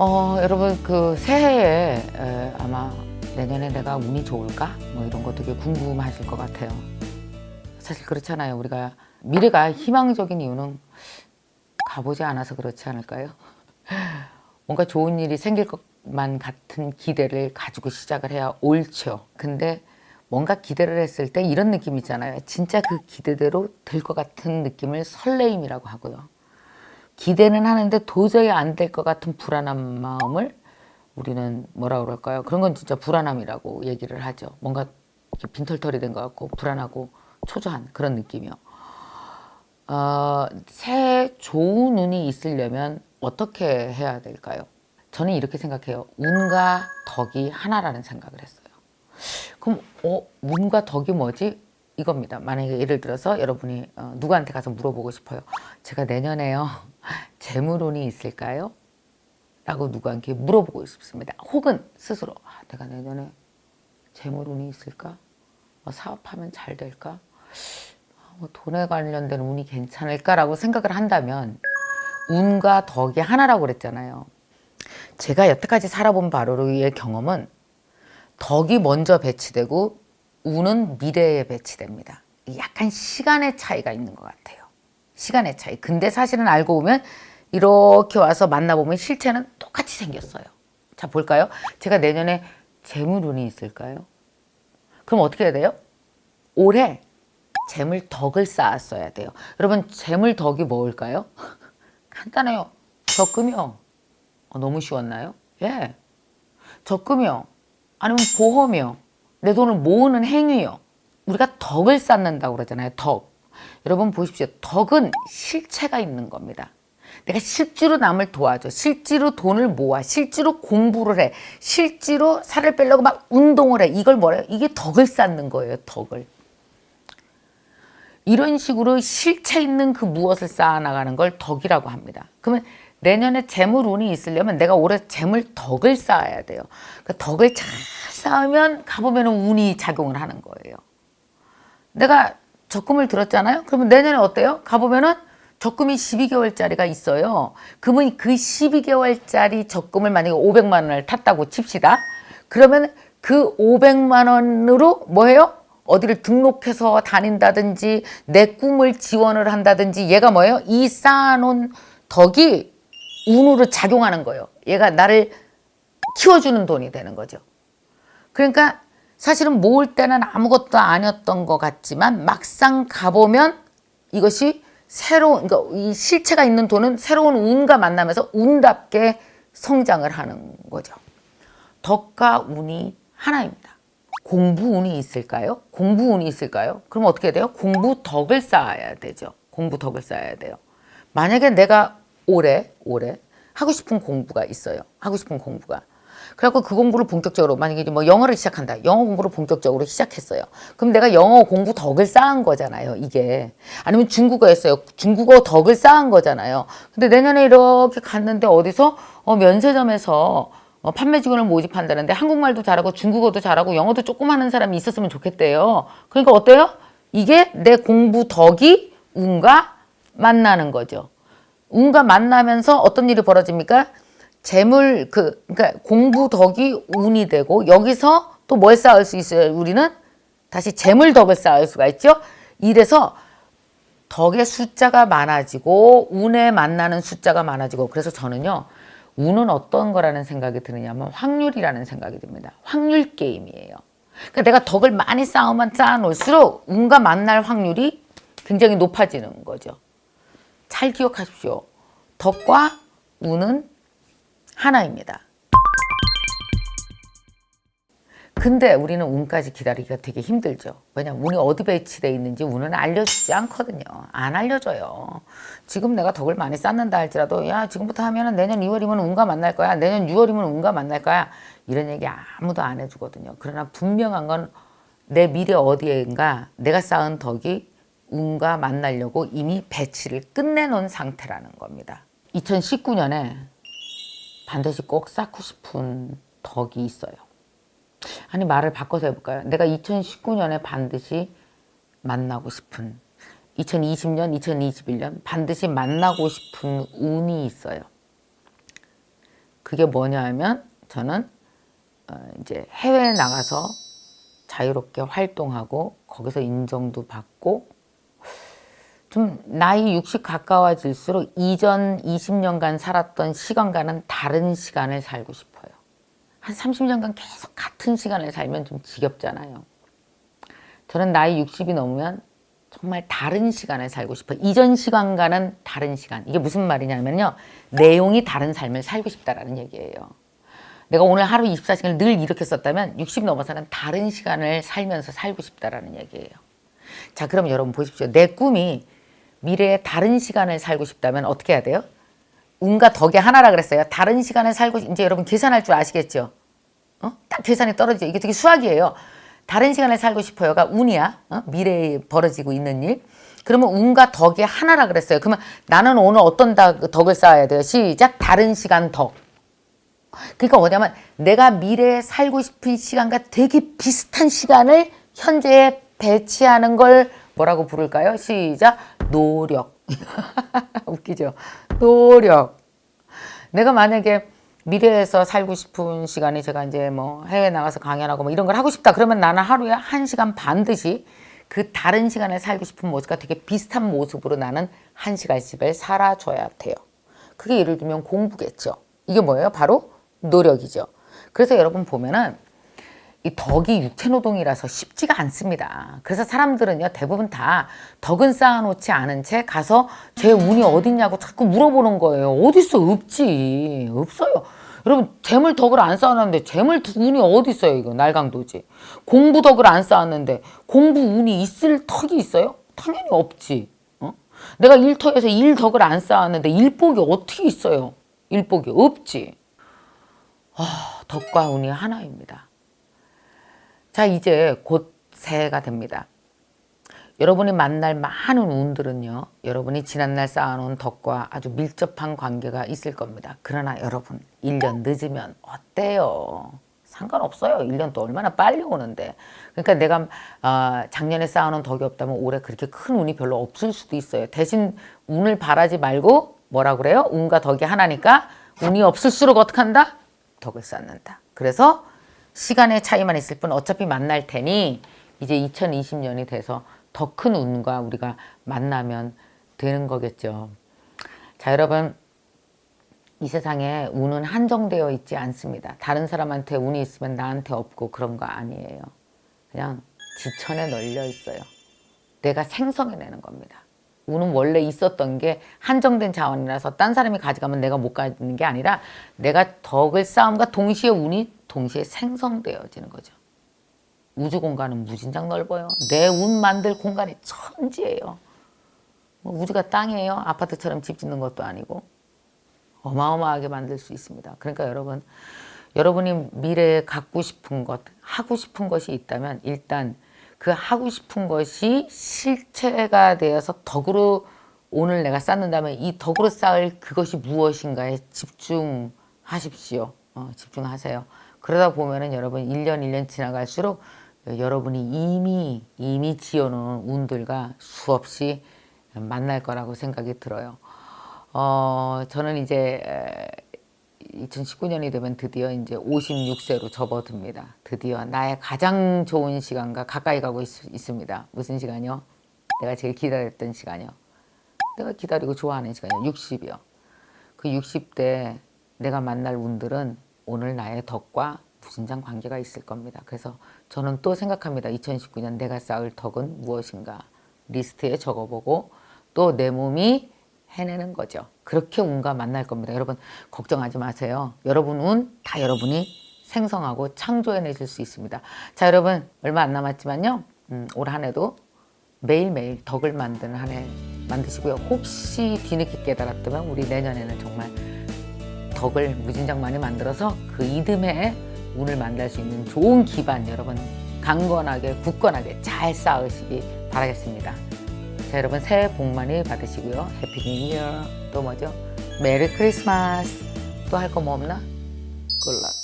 여러분 그 새해에 아마 내년에 내가 운이 좋을까? 뭐 이런 거 되게 궁금하실 것 같아요. 사실 그렇잖아요. 우리가 미래가 희망적인 이유는 가보지 않아서 그렇지 않을까요? 뭔가 좋은 일이 생길 것만 같은 기대를 가지고 시작을 해야 옳죠. 근데 뭔가 기대를 했을 때 이런 느낌 있잖아요. 진짜 그 기대대로 될 것 같은 느낌을 설레임이라고 하고요. 기대는 하는데 도저히 안 될 것 같은 불안한 마음을 우리는 뭐라 그럴까요? 그런 건 진짜 불안함이라고 얘기를 하죠. 뭔가 이렇게 빈털털이 된 것 같고 불안하고 초조한 그런 느낌이요. 새해 좋은 운이 있으려면 어떻게 해야 될까요? 저는 이렇게 생각해요. 운과 덕이 하나라는 생각을 했어요. 그럼 운과 덕이 뭐지? 이겁니다. 만약에 예를 들어서 여러분이 누구한테 가서 물어보고 싶어요. 제가 내년에요. 재물운이 있을까요? 라고 누구한테 물어보고 싶습니다. 혹은 스스로 내가 내년에 재물운이 있을까? 사업하면 잘 될까? 돈에 관련된 운이 괜찮을까라고 생각을 한다면 운과 덕이 하나라고 그랬잖아요. 제가 여태까지 살아본 바로의 경험은 덕이 먼저 배치되고 운은 미래에 배치됩니다. 약간 시간의 차이가 있는 것 같아요. 시간의 차이. 근데 사실은 알고 보면 이렇게 와서 만나보면 실체는 똑같이 생겼어요. 자, 볼까요? 제가 내년에 재물운이 있을까요? 그럼 어떻게 해야 돼요? 올해 재물덕을 쌓았어야 돼요. 여러분, 재물덕이 뭘까요? 간단해요. 적금이요. 너무 쉬웠나요? 예. 적금이요. 아니면 보험이요. 내 돈을 모으는 행위요. 우리가 덕을 쌓는다고 그러잖아요. 덕. 여러분 보십시오. 덕은 실체가 있는 겁니다. 내가 실제로 남을 도와줘. 실제로 돈을 모아. 실제로 공부를 해. 실제로 살을 빼려고 막 운동을 해. 이걸 뭐래요? 이게 덕을 쌓는 거예요. 덕을. 이런 식으로 실체 있는 그 무엇을 쌓아나가는 걸 덕이라고 합니다. 그러면 내년에 재물운이 있으려면 내가 올해 재물덕을 쌓아야 돼요. 그 덕을 잘 쌓으면 가보면 운이 작용을 하는 거예요. 내가 적금을 들었잖아요. 그러면 내년에 어때요? 가보면은 적금이 12개월짜리가 있어요. 그러면 그 12개월짜리 적금을 만약에 500만 원을 탔다고 칩시다. 그러면 그 500만 원으로 뭐예요? 어디를 등록해서 다닌다든지 내 꿈을 지원을 한다든지 얘가 뭐예요? 이 쌓아놓은 덕이 운으로 작용하는 거예요. 얘가 나를 키워주는 돈이 되는 거죠. 그러니까 사실은 모을 때는 아무것도 아니었던 것 같지만 막상 가보면 이것이 새로운, 그러니까 이 실체가 있는 돈은 새로운 운과 만나면서 운답게 성장을 하는 거죠. 덕과 운이 하나입니다. 공부운이 있을까요? 공부운이 있을까요? 그럼 어떻게 돼요? 공부덕을 쌓아야 되죠. 공부덕을 쌓아야 돼요. 만약에 내가 올해 하고 싶은 공부가 있어요. 하고 싶은 공부가. 그래갖고 그 공부를 본격적으로 만약에 뭐 영어를 시작한다. 영어 공부를 본격적으로 시작했어요. 그럼 내가 영어 공부 덕을 쌓은 거잖아요. 이게. 아니면 중국어였어요. 중국어 덕을 쌓은 거잖아요. 근데 내년에 이렇게 갔는데 어디서 면세점에서 판매 직원을 모집한다는데 한국말도 잘하고 중국어도 잘하고 영어도 조금 하는 사람이 있었으면 좋겠대요. 그러니까 어때요? 이게 내 공부 덕이 운과 만나는 거죠. 운과 만나면서 어떤 일이 벌어집니까? 그러니까 공부 덕이 운이 되고 여기서 또 뭘 쌓을 수 있어요? 우리는 다시 재물 덕을 쌓을 수가 있죠. 이래서 덕의 숫자가 많아지고 운에 만나는 숫자가 많아지고 그래서 저는요. 운은 어떤 거라는 생각이 드느냐면 확률이라는 생각이 듭니다. 확률 게임이에요. 그러니까 내가 덕을 많이 쌓아놓을수록 운과 만날 확률이 굉장히 높아지는 거죠. 잘 기억하십시오. 덕과 운은 하나입니다. 근데 우리는 운까지 기다리기가 되게 힘들죠. 왜냐면 운이 어디 배치되어 있는지 운은 알려주지 않거든요. 안 알려줘요. 지금 내가 덕을 많이 쌓는다 할지라도 야 지금부터 하면은 내년 2월이면 운과 만날 거야. 내년 6월이면 운과 만날 거야. 이런 얘기 아무도 안 해주거든요. 그러나 분명한 건 내 미래 어디에인가 내가 쌓은 덕이 운과 만나려고 이미 배치를 끝내놓은 상태라는 겁니다. 2019년에 반드시 꼭 쌓고 싶은 덕이 있어요. 아니 말을 바꿔서 해볼까요? 내가 2019년에 반드시 만나고 싶은 2020년, 2021년 반드시 만나고 싶은 운이 있어요. 그게 뭐냐 하면 저는 이제 해외에 나가서 자유롭게 활동하고 거기서 인정도 받고 좀 나이 60 가까워질수록 이전 20년간 살았던 시간과는 다른 시간을 살고 싶어요. 한 30년간 계속 같은 시간을 살면 좀 지겹잖아요. 저는 나이 60이 넘으면 정말 다른 시간을 살고 싶어요. 이전 시간과는 다른 시간. 이게 무슨 말이냐면요. 내용이 다른 삶을 살고 싶다라는 얘기예요. 내가 오늘 하루 24시간을 늘 이렇게 썼다면 60 넘어서는 다른 시간을 살면서 살고 싶다라는 얘기예요. 자, 그럼 여러분 보십시오. 내 꿈이 미래에 다른 시간을 살고 싶다면 어떻게 해야 돼요? 운과 덕이 하나라 그랬어요. 다른 시간을 살고 이제 여러분 계산할 줄 아시겠죠? 딱 계산이 떨어지죠. 이게 되게 수학이에요. 다른 시간을 살고 싶어요가 운이야. 미래에 벌어지고 있는 일. 그러면 운과 덕이 하나라 그랬어요. 그러면 나는 오늘 어떤 덕을 쌓아야 돼요? 시작. 다른 시간 덕. 그러니까 뭐냐면 내가 미래에 살고 싶은 시간과 되게 비슷한 시간을 현재에 배치하는 걸 뭐라고 부를까요? 시작. 노력. 웃기죠? 노력. 내가 만약에 미래에서 살고 싶은 시간이 제가 이제 뭐 해외 나가서 강연하고 뭐 이런 걸 하고 싶다. 그러면 나는 하루에 1시간 반드시 그 다른 시간에 살고 싶은 모습과 되게 비슷한 모습으로 나는 1시간씩을 살아줘야 돼요. 그게 예를 들면 공부겠죠. 이게 뭐예요? 바로 노력이죠. 그래서 여러분 보면은 이 덕이 육체노동이라서 쉽지가 않습니다. 그래서 사람들은요 대부분 다 덕은 쌓아놓지 않은 채 가서 제 운이 어딨냐고 자꾸 물어보는 거예요. 어딨어? 없지. 없어요. 여러분 재물 덕을 안 쌓았는데 재물 운이 어디 있어요? 이거 날강도지. 공부 덕을 안 쌓았는데 공부 운이 있을 턱이 있어요? 당연히 없지. 내가 일터에서 일 덕을 안 쌓았는데 일복이 어떻게 있어요? 일복이 없지. 덕과 운이 하나입니다. 자, 이제 곧 새해가 됩니다. 여러분이 만날 많은 운들은요, 여러분이 지난날 쌓아놓은 덕과 아주 밀접한 관계가 있을 겁니다. 그러나 여러분, 1년 늦으면 어때요? 상관없어요. 1년 또 얼마나 빨리 오는데. 그러니까 내가 작년에 쌓아놓은 덕이 없다면 올해 그렇게 큰 운이 별로 없을 수도 있어요. 대신 운을 바라지 말고 뭐라 그래요? 운과 덕이 하나니까 운이 없을수록 어떻게 한다? 덕을 쌓는다. 그래서 시간의 차이만 있을 뿐 어차피 만날 테니 이제 2020년이 돼서 더 큰 운과 우리가 만나면 되는 거겠죠. 자, 여러분, 이 세상에 운은 한정되어 있지 않습니다. 다른 사람한테 운이 있으면 나한테 없고 그런 거 아니에요. 그냥 지천에 널려 있어요. 내가 생성해내는 겁니다. 운은 원래 있었던 게 한정된 자원이라서 딴 사람이 가져가면 내가 못 가지는 게 아니라 내가 덕을 쌓음과 동시에 운이 동시에 생성되어지는 거죠. 우주 공간은 무진장 넓어요. 내 운 만들 공간이 천지예요. 뭐 우주가 땅이에요. 아파트처럼 집 짓는 것도 아니고 어마어마하게 만들 수 있습니다. 그러니까 여러분, 여러분이 미래에 갖고 싶은 것, 하고 싶은 것이 있다면 일단 그 하고 싶은 것이 실체가 되어서 덕으로 오늘 내가 쌓는다면 이 덕으로 쌓을 그것이 무엇인가에 집중하십시오. 집중하세요. 그러다 보면은 여러분 1년 1년 지나갈수록 여러분이 이미 지어놓은 운들과 수없이 만날 거라고 생각이 들어요. 저는 이제 2019년이 되면 드디어 이제 56세로 접어듭니다. 드디어 나의 가장 좋은 시간과 가까이 가고 있습니다. 무슨 시간이요? 내가 제일 기다렸던 시간이요. 내가 기다리고 좋아하는 시간이요. 60이요. 그 60대 내가 만날 운들은 오늘 나의 덕과 무진장 관계가 있을 겁니다. 그래서 저는 또 생각합니다. 2019년 내가 쌓을 덕은 무엇인가 리스트에 적어보고 또 내 몸이 해내는 거죠. 그렇게 운과 만날 겁니다. 여러분 걱정하지 마세요. 여러분 운 다 여러분이 생성하고 창조해내실 수 있습니다. 자, 여러분 얼마 안 남았지만요. 올 한 해도 매일매일 덕을 만드는 한 해 만드시고요. 혹시 뒤늦게 깨달았다면 우리 내년에는 정말 덕을 무진장 많이 만들어서 그 이듬해 운을 만날 수 있는 좋은 기반 여러분 강건하게 굳건하게 잘 쌓으시기 바라겠습니다. 자, 여러분 새해 복 많이 받으시고요. 해피 뉴 이어. 또 뭐죠? 메리 크리스마스. 또 할 거 뭐 없나? 굿락.